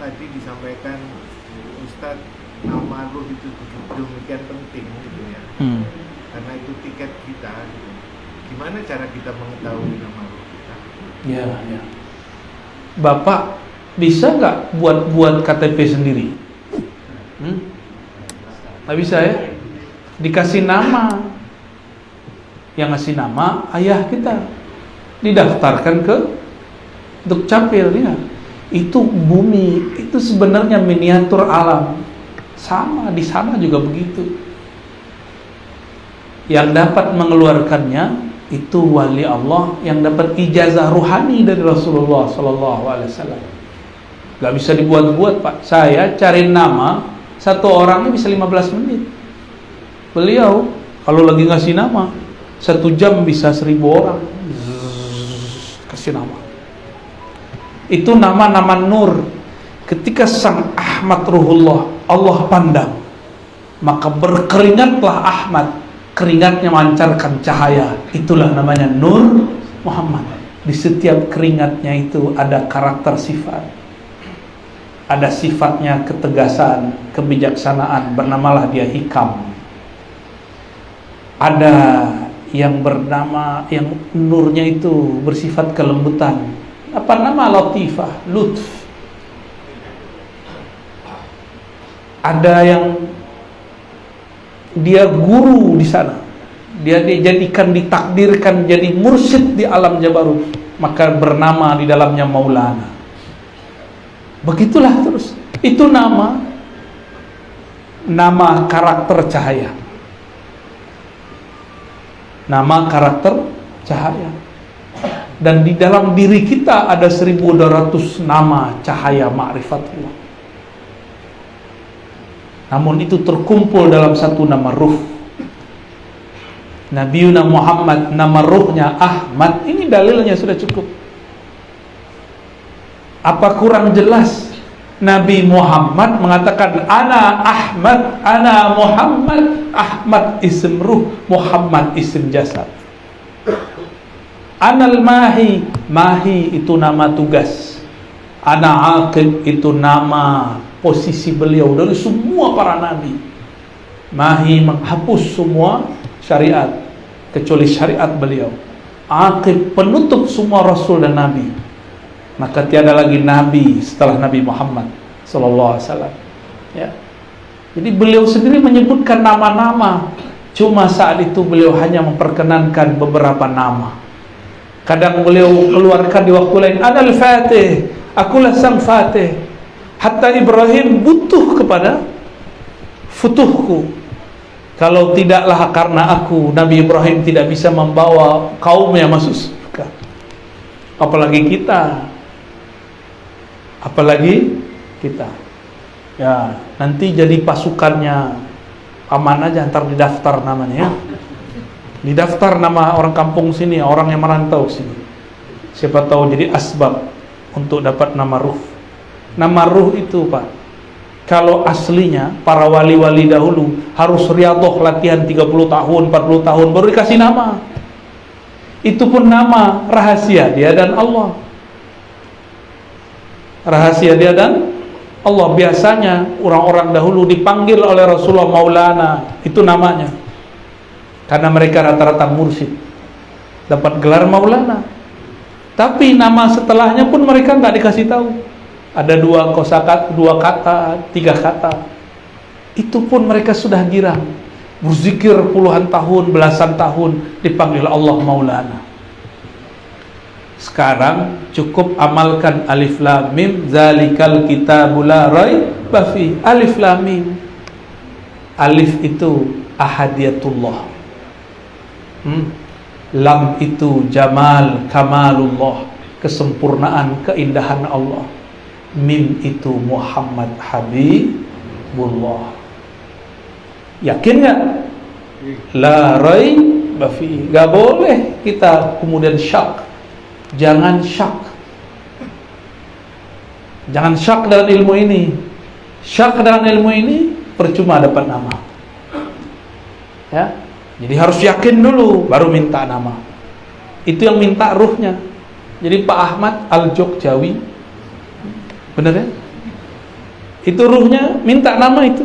tadi disampaikan Ustadz, nama ruh itu demikian penting gitu ya. Karena itu tiket kita gitu. Gimana cara kita mengetahui nama ruh kita? Ya. Bapak bisa nggak buat KTP sendiri? Nggak bisa ya? Dikasih nama. Yang ngasih nama ayah kita, didaftarkan ke Dukcapil ya. Itu bumi, itu sebenarnya miniatur alam. Sama di sana juga begitu. Yang dapat mengeluarkannya itu wali Allah yang dapat ijazah ruhani dari Rasulullah sallallahu alaihi wasallam. Gak bisa dibuat-buat, Pak. Saya cari nama satu orangnya bisa 15 menit. Beliau kalau lagi ngasih nama 1 jam bisa 1000 orang. Kasih nama. Itu nama-nama nur. Ketika sang Ahmad Ruhullah Allah pandang, maka berkeringatlah Ahmad. Keringatnya memancarkan cahaya. Itulah namanya Nur Muhammad. Di setiap keringatnya itu ada karakter sifat. Ada sifatnya ketegasan, kebijaksanaan. Bernamalah dia Hikam. Ada yang bernama, yang nurnya itu bersifat kelembutan. Apa nama? Latifah, Lutf. Ada yang dia guru di sana. Dia dijadikan, ditakdirkan jadi mursyid di alam Jabarut. Maka bernama di dalamnya Maulana. Begitulah terus. Itu nama karakter cahaya. Nama karakter cahaya. Dan di dalam diri kita ada 1200 nama cahaya ma'rifatullah. Namun itu terkumpul dalam satu nama ruh. Nabiuna Muhammad, nama ruhnya Ahmad. Ini dalilnya sudah cukup. Apa kurang jelas? Nabi Muhammad mengatakan ana Ahmad, ana Muhammad. Ahmad isim ruh, Muhammad isim jasad. Anal mahi, mahi itu nama tugas. Ana aqib itu nama posisi beliau dari semua para nabi. Mahi menghapus semua syariat kecuali syariat beliau. Aqib penutup semua rasul dan nabi. Maka tiada lagi nabi setelah Nabi Muhammad sallallahu alaihi wasallam. Ya. Jadi beliau sendiri menyebutkan nama-nama. Cuma saat itu beliau hanya memperkenankan beberapa nama. Kadang beliau keluarkan di waktu lain, Anal Fatih, akulah sang Fatih. Hatta Ibrahim butuh kepada futuhku. Kalau tidaklah karena aku, Nabi Ibrahim tidak bisa membawa kaumnya masuk surga. Apalagi kita. Ya, nanti jadi pasukannya aman aja, ntar didaftar namanya ya. Didaftar nama orang kampung sini, orang yang merantau sini. Siapa tahu jadi asbab untuk dapat nama ruh. Nama ruh itu, Pak, kalau aslinya para wali-wali dahulu harus riyadhah latihan 30 tahun, 40 tahun baru dikasih nama. Itu pun nama rahasia dia dan Allah. Rahasia dia dan Allah. Biasanya orang-orang dahulu dipanggil oleh Rasulullah Maulana, itu namanya. Karena mereka rata-rata mursyid, dapat gelar Maulana. Tapi nama setelahnya pun mereka nggak dikasih tahu. Ada 2 kosakata, 2 kata, 3 kata. Itu pun mereka sudah girang. Berzikir puluhan tahun, belasan tahun, dipanggil Allah Maulana. Sekarang cukup amalkan alif lam mim, zalikal kitabul la raiba fi. Alif lam mim. Alif itu ahadiyatullah. Lam itu jamal kamalullah, kesempurnaan, keindahan Allah. Mim itu Muhammad Habibullah. Yakin gak? La raiba fi. Gak boleh kita kemudian syak. Jangan syak. Jangan syak dalam ilmu ini. Syak dalam ilmu ini percuma dapat nama. Ya. Jadi harus yakin dulu baru minta nama. Itu yang minta ruhnya. Jadi Pak Ahmad Al-Jogjawi, benar ya? Itu ruhnya minta nama itu.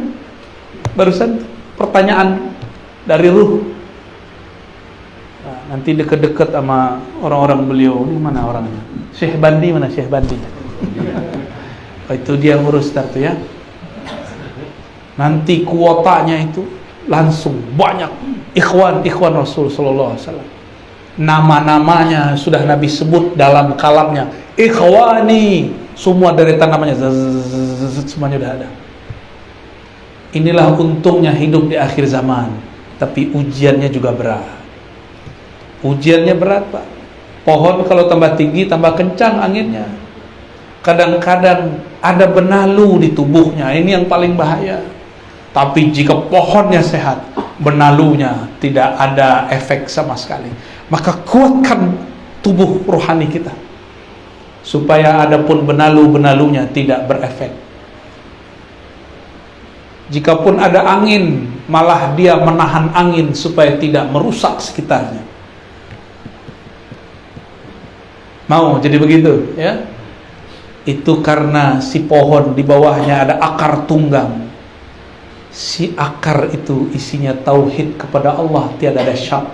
Barusan pertanyaan dari ruh. Nah, nanti deket-deket sama orang-orang beliau. Ini mana orangnya? Syekh Bandi mana Syekh Bandi? Itu dia ngurus tuh ya. Nanti kuotanya itu langsung banyak ikhwan Rasul sallallahu alaihi wasallam. Nama-namanya sudah Nabi sebut dalam kalamnya. Ikhwani, semua deretan namanya semuanya udah ada. Inilah untungnya hidup di akhir zaman, tapi ujiannya juga berat. Ujiannya berat, Pak. Pohon kalau tambah tinggi tambah kencang anginnya. Kadang-kadang ada benalu di tubuhnya, ini yang paling bahaya. Tapi jika pohonnya sehat, benalunya tidak ada efek sama sekali. Maka kuatkan tubuh rohani kita, supaya adapun benalu-benalunya tidak berefek. Jikapun ada angin, malah dia menahan angin supaya tidak merusak sekitarnya. Mau jadi begitu ya? Itu karena si pohon di bawahnya ada akar tunggang. Si akar itu isinya tauhid kepada Allah, tiada ada syak.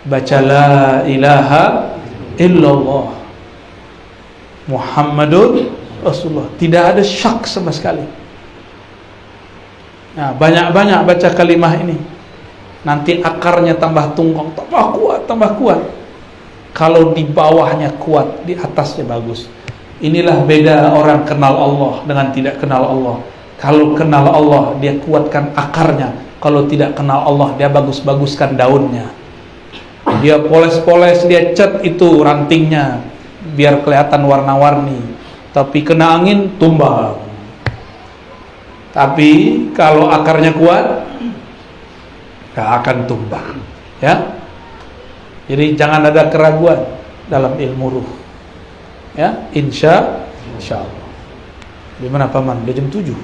Baca la ilaha illallah Muhammadur Rasulullah, tidak ada syak sama sekali. Nah, banyak-banyak baca kalimah ini. Nanti akarnya tambah tunggang, tambah kuat. Kalau di bawahnya kuat, di atasnya bagus. Inilah beda orang kenal Allah dengan tidak kenal Allah. Kalau kenal Allah, dia kuatkan akarnya. Kalau tidak kenal Allah, dia bagus-baguskan daunnya. Dia poles-poles, dia cat itu rantingnya biar kelihatan warna-warni. Tapi kena angin, tumbang. Tapi kalau akarnya kuat, gak akan tumbang. Ya. Jadi jangan ada keraguan dalam ilmu ruh. Ya, insya Allah. Di mana paman? Udah jam 7.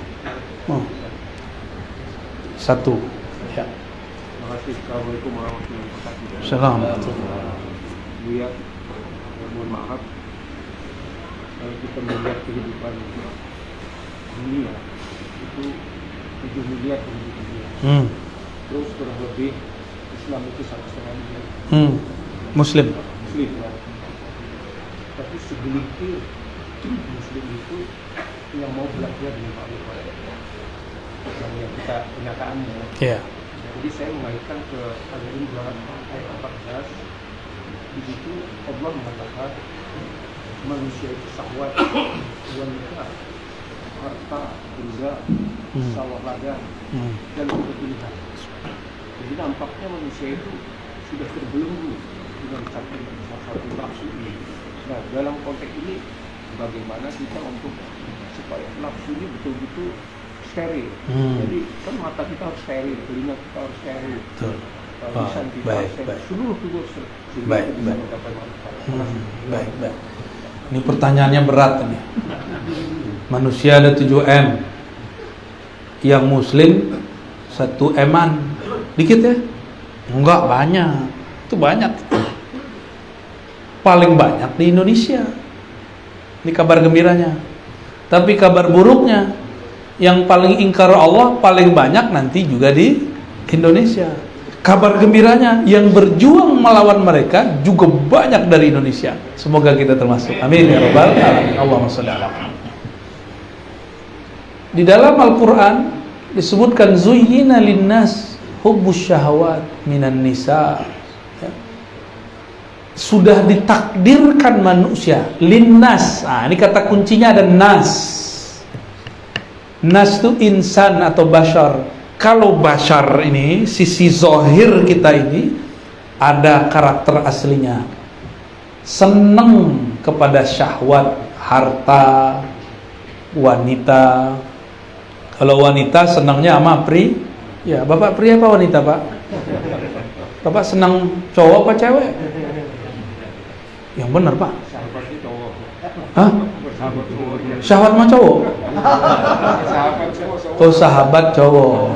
Satu. Ya. Terima kasih. Assalamualaikum warahmatullahi wabarakatuh. Assalamualaikum. Lihat, mohon maaf, kalau kita melihat kehidupan dunia itu 7 miliar penduduk dunia. Terus kurang lebih Islam itu 1,5 miliar. Muslim. Ya. Tapi segelintir Muslim itu yang mau belajar dengan Pak yang kita kenyataannya. Yeah. Jadi saya mengaitkan ke Al-Imran ayat 14. Di situ Allah mengatakan manusia itu syahwat, wanita, harta, benda, sawah ladang, dan berpilihan. Jadi nampaknya manusia itu sudah terbelenggu dengan satu nafsu ini. Nah, dalam konteks ini bagaimana kita untuk supaya nafsu ini betul-betul steril. Jadi kan mata kita harus steril, telinga kita harus steril, lisan kita harus steril, seluruh tubuh baik. Ini pertanyaannya berat ini. Manusia ada 7M, yang Muslim 1M-an, dikit ya? Enggak, banyak. Itu banyak. Paling banyak di Indonesia. Ini kabar gembiranya. Tapi kabar buruknya, yang paling ingkar Allah paling banyak nanti juga di Indonesia. Kabar gembiranya, yang berjuang melawan mereka juga banyak dari Indonesia. Semoga kita termasuk. Amin ya rabbal alamin. Allahumma shalli ala Muhammad. Di dalam Al-Quran disebutkan zuyyina linnas hubbus syahawat minan nisa. Sudah ditakdirkan manusia linnas. Ini kata kuncinya ada nas. Nas itu insan atau bashar. Kalau bashar ini, sisi zohir kita ini ada karakter aslinya. Senang kepada syahwat, harta, wanita. Kalau wanita senangnya sama pri. Ya, Bapak pria apa wanita, Pak? Bapak senang cowok apa cewek? Yang benar, Pak. Hah? Syahwat sama cowok? Oh, sahabat cowok.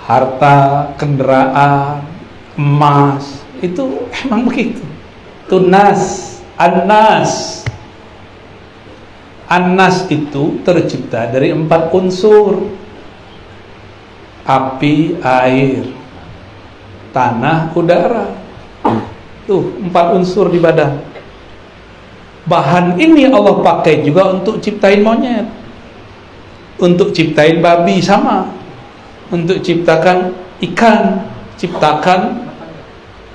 Harta, kendaraan, emas, itu emang begitu. Itu nas, an-nas. An-nas itu tercipta dari 4 unsur: api, air, tanah, udara. Tuh 4 unsur di badan. Bahan ini Allah pakai juga untuk ciptain monyet, untuk ciptain babi sama, untuk ciptakan ikan, ciptakan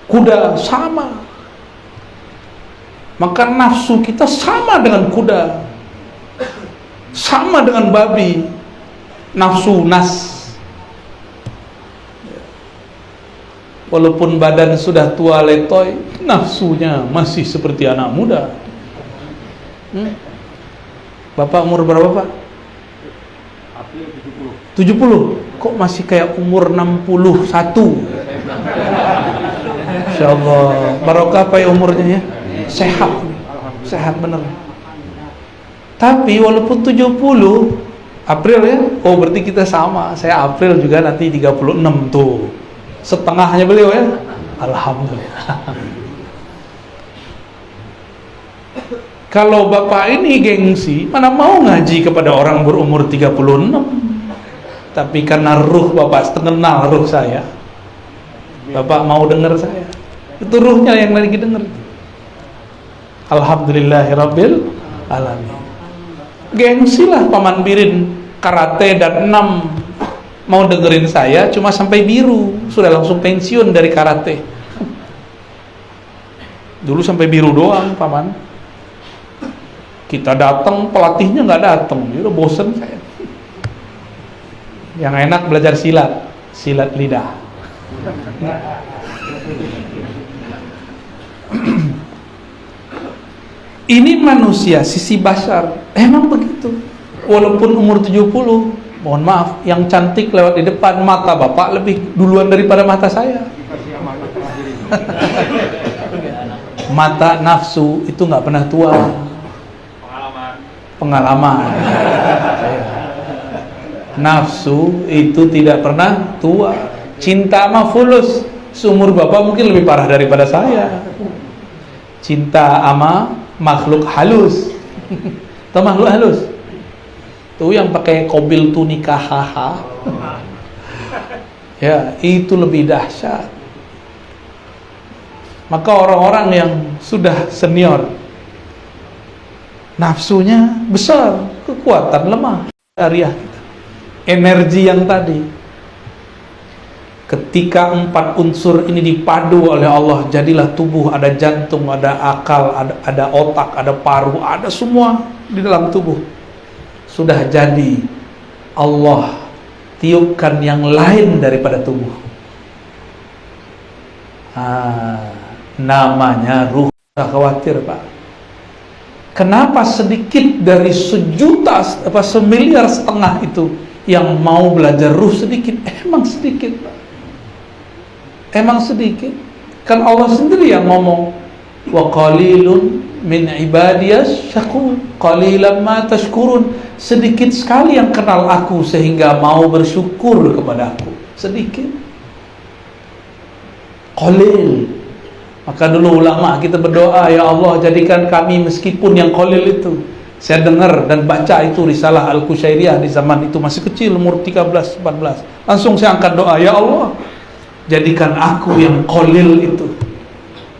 kuda sama. Maka nafsu kita sama dengan kuda, sama dengan babi, nafsu nas. Walaupun badan sudah tua letoy, nafsunya masih seperti anak muda. Bapak umur berapa, Pak? 70. Kok masih kayak umur 61? Insyaallah barokah Pak umurnya ya. Sehat. Sehat bener. Tapi walaupun 70 April ya. Oh, berarti kita sama. Saya April juga nanti 36 tuh. Setengahnya beliau ya. Alhamdulillah. Kalau bapak ini gengsi, mana mau ngaji kepada orang berumur 36. Tapi karena ruh bapak kenal ruh saya, bapak mau dengar saya. Itu ruhnya yang lagi dengar. Alhamdulillahirabbil alamin. Gengsi lah Paman Birin karate dan 6 mau dengerin saya cuma sampai biru, sudah langsung pensiun dari karate. Dulu sampai biru doang Paman. Kita datang, pelatihnya nggak datang, dia udah bosen saya. Yang enak belajar silat lidah. Ini manusia, sisi basar, emang begitu. Walaupun umur 70, mohon maaf, yang cantik lewat di depan, mata bapak lebih duluan daripada mata saya. Mata nafsu itu nggak pernah tua. Pengalaman. Nafsu itu tidak pernah tua. Cinta mah fulus. Seumur bapak mungkin lebih parah daripada saya. Cinta ama makhluk halus. Tahu makhluk halus? Tuh yang pakai kobil tuh nikah haha. Ya, itu lebih dahsyat. Maka orang-orang yang sudah senior, nafsunya besar, kekuatan lemah. Syariah kita, energi yang tadi, ketika 4 unsur ini dipadu oleh Allah, jadilah tubuh. Ada jantung, ada akal, ada otak, ada paru, ada semua di dalam tubuh. Sudah jadi, Allah tiupkan yang lain daripada tubuh. Namanya ruh. Gak khawatir Pak. Kenapa sedikit dari 1,5 miliar itu yang mau belajar ruh sedikit? Emang sedikit Pak. Emang sedikit. Kan Allah sendiri yang ngomong, wa qalilun min ibadiyas syakur, qalilan ma tashkurun. Sedikit sekali yang kenal aku sehingga mau bersyukur kepada aku. Sedikit. Qalil. Maka dulu ulama kita berdoa, ya Allah jadikan kami meskipun yang qalil itu. Saya dengar dan baca itu risalah Al-Qusyairiyah di zaman itu masih kecil, umur 13-14. Langsung saya angkat doa, ya Allah jadikan aku yang qalil itu.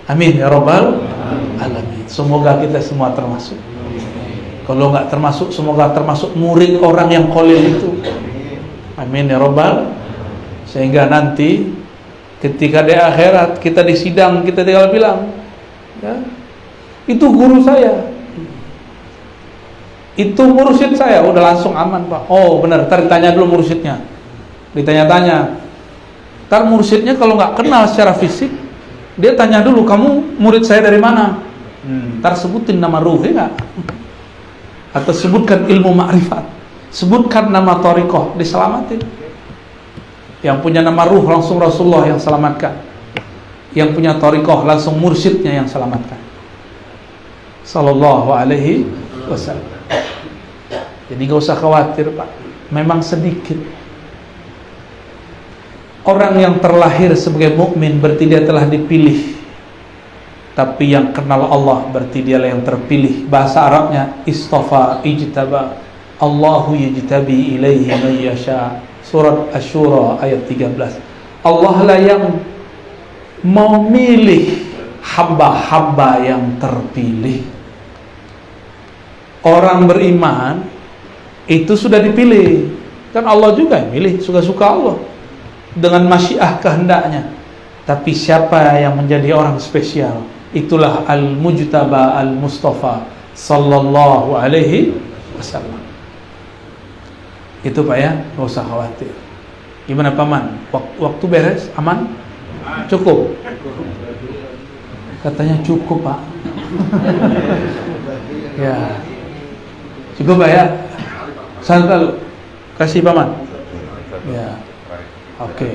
Amin ya rabbal alamin. Semoga kita semua termasuk. Kalau nggak termasuk, semoga termasuk murid orang yang qalil itu. Amin ya rabbal. Sehingga nanti ketika di akhirat kita disidang, kita tinggal bilang, ya, itu guru saya, itu mursyid saya. Udah langsung aman Pak. Oh benar, ntar ditanya dulu mursyidnya, ditanya-tanya. Ntar mursyidnya kalau nggak kenal secara fisik, dia tanya dulu, kamu murid saya dari mana? Ntar sebutin nama ruh, ya nggak? Atau sebutkan ilmu ma'rifat, sebutkan nama thariqah, diselamatin. Yang punya nama ruh langsung Rasulullah yang selamatkan. Yang punya thariqah langsung mursyidnya yang selamatkan. Sallallahu alaihi wasallam. Jadi gak usah khawatir Pak. Memang sedikit. Orang yang terlahir sebagai mukmin berarti dia telah dipilih Tapi yang kenal Allah berarti dialah yang terpilih. Bahasa Arabnya istafa, ijtaba. Allahu yajtabi ilaihi man yasha. Surat Asy-Syura ayat 13. Allah lah yang memilih hamba-hamba yang terpilih. Orang beriman itu sudah dipilih. Kan Allah juga yang milih, suka-suka Allah dengan masyiah kehendaknya. Tapi siapa yang menjadi orang spesial? Itulah Al-Mujtaba Al-Mustafa sallallahu alaihi wasallam. Itu Pak ya, nggak usah khawatir. Gimana Paman? Waktu beres? Aman? Cukup? Katanya cukup Pak. Ya, cukup Pak ya. Santai, kasih Paman. Ya, oke.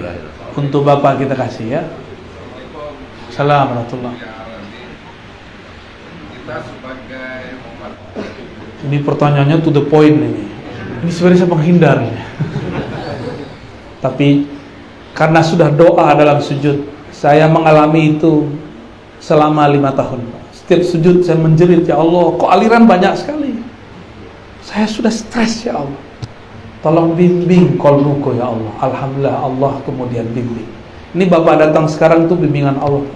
Untuk Bapak kita kasih ya. Assalamualaikum warahmatullahi wabarakatuh. Ini pertanyaannya to the point ini. Ini sebenarnya saya menghindar. Tapi karena sudah doa dalam sujud, saya mengalami itu selama 5 tahun. Setiap sujud saya menjerit, ya Allah, kok aliran banyak sekali. Saya sudah stres ya Allah. Tolong bimbing qalbuku ya Allah. Alhamdulillah Allah kemudian bimbing. Ini Bapak datang sekarang tuh bimbingan Allah.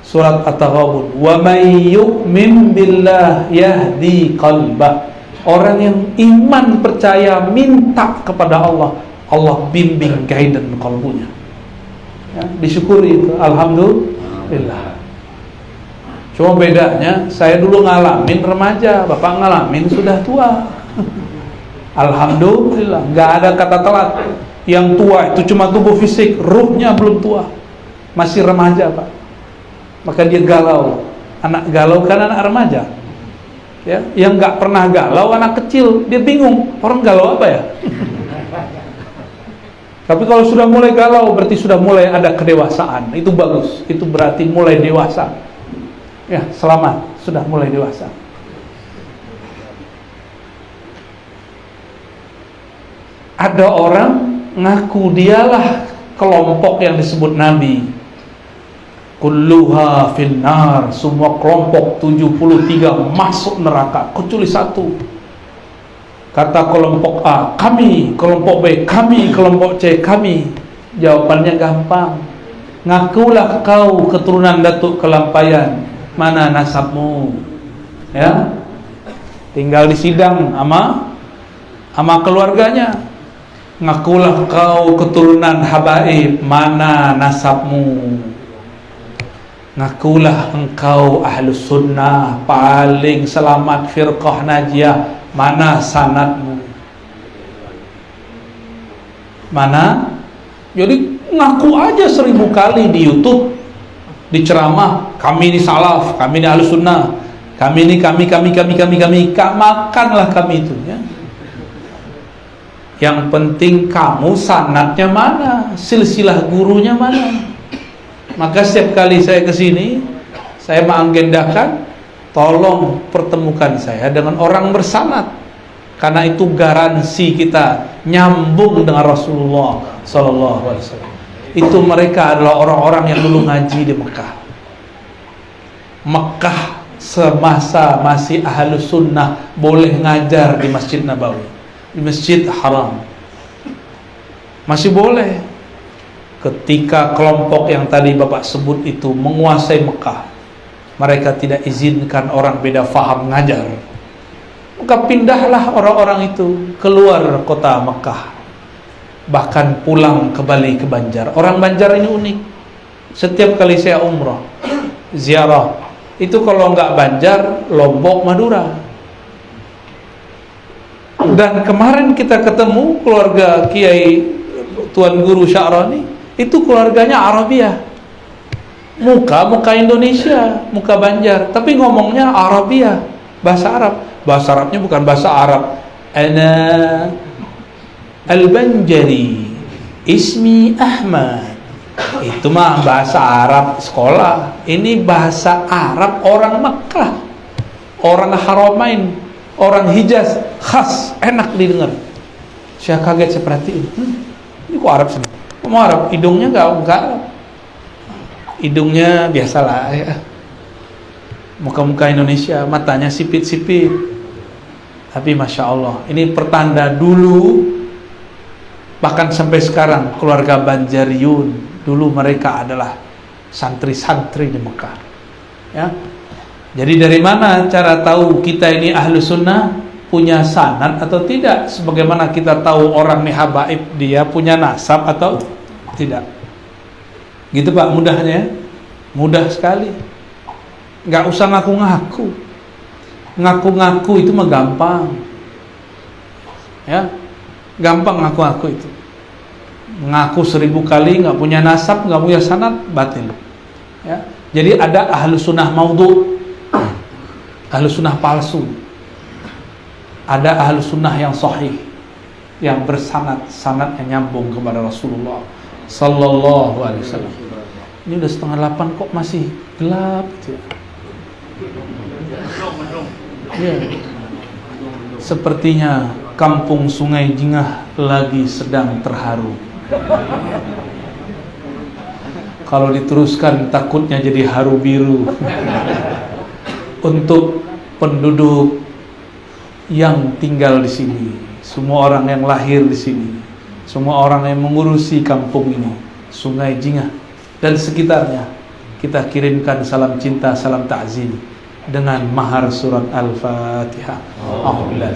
Surat At-Taghabun. Wa may yu'min billah yahdi qalbah. Orang yang iman percaya minta kepada Allah, Allah bimbing guidance kalbunya. Ya, disyukuri itu. Alhamdulillah. Cuma bedanya saya dulu ngalamin remaja, Bapak ngalamin sudah tua. Alhamdulillah, nggak ada kata telat. Yang tua itu cuma tubuh fisik, ruhnya belum tua, masih remaja Pak. Maka dia galau. Anak galau kan anak remaja. Ya, yang nggak pernah galau anak kecil, dia bingung orang galau apa ya. Tapi kalau sudah mulai galau berarti sudah mulai ada kedewasaan. Itu bagus. Itu berarti mulai dewasa. Ya, selamat, sudah mulai dewasa. Ada orang ngaku dialah kelompok yang disebut Nabi. Kulluha finnar, semua kelompok 73 masuk neraka kecuali satu. Kata kelompok A, kami, kelompok B, kami, kelompok C, kami. Jawabannya gampang. Ngakulah kau keturunan Datuk Kelampayan, mana nasabmu? Ya. Tinggal disidang sama keluarganya. Ngakulah kau keturunan Habaib, mana nasabmu? Ngakulah engkau ahlus sunnah, paling selamat firqah najiyah, mana sanadmu? Mana? Jadi ngaku aja 1000 kali di YouTube, di ceramah, kami ini salaf, kami ini ahlus sunnah, kami ini kami, makanlah kami itu ya. Yang penting kamu sanadnya mana, silsilah gurunya mana. Maka setiap kali saya ke sini, saya mengagendakan tolong pertemukan saya dengan orang bersanad. Karena itu garansi kita nyambung dengan Rasulullah sallallahu alaihi wasallam. Itu mereka adalah orang-orang yang dulu ngaji di Mekah. Mekah semasa masih ahlus sunnah boleh ngajar di Masjid Nabawi, di Masjid Haram. Masih boleh. Ketika kelompok yang tadi Bapak sebut itu menguasai Mekah, mereka tidak izinkan orang beda faham ngajar. Maka pindahlah orang-orang itu keluar kota Mekah, bahkan pulang kembali ke Banjar. Orang Banjar ini unik. Setiap kali saya umrah, ziarah, itu kalau nggak Banjar, Lombok, Madura. Dan kemarin kita ketemu keluarga Kiai Tuan Guru Sya'rani, itu keluarganya Arabiah. Muka Indonesia, muka Banjar, tapi ngomongnya Arabiah, bahasa Arab. Bahasa Arabnya bukan bahasa Arab. Ana Al-Banjari, ismi Ahmad. Itu mah bahasa Arab sekolah. Ini bahasa Arab orang Mekah, orang Haramain, orang Hijaz, khas, enak didengar. Saya kaget seperti ini. Ini kok Arab sini? Mau Arab, hidungnya enggak Arab. hidungnya biasalah ya. Muka-muka Indonesia, matanya sipit-sipit. Tapi Masya Allah, ini pertanda dulu, bahkan sampai sekarang keluarga Banjariyun, dulu mereka adalah santri-santri di Mekah ya. Jadi dari mana cara tahu kita ini ahlu sunnah, punya sanad atau tidak? Sebagaimana kita tahu orang nih habaib, dia punya nasab atau tidak. Gitu Pak, mudahnya. Mudah sekali. Nggak usah ngaku-ngaku. Ngaku-ngaku itu mah gampang. Ya, gampang ngaku-ngaku itu. Ngaku 1000 kali nggak punya nasab, nggak punya sanad, batil. Ya, jadi ada ahlu sunnah maudhu, ahlu sunnah palsu. Ada ahlu sunnah yang sahih, yang bersanad, sanad yang nyambung kepada Rasulullah Sallallahu Alaihi Wasallam. Ini udah 7:30 kok masih gelap gitu ya. Ya. Sepertinya kampung Sungai Jingah lagi sedang terharu. Kalau diteruskan takutnya jadi haru biru. Untuk penduduk yang tinggal di sini, semua orang yang lahir di sini, semua orang yang mengurusi kampung ini, Sungai Jingah dan sekitarnya, kita kirimkan salam cinta, salam ta'zim dengan mahar surat Al-Fatihah. Alhamdulillah.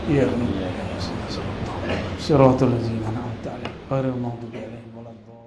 Ya, siratal ladzina an'amta 'alaihim ghairil maghdubi 'alaihim waladdallin.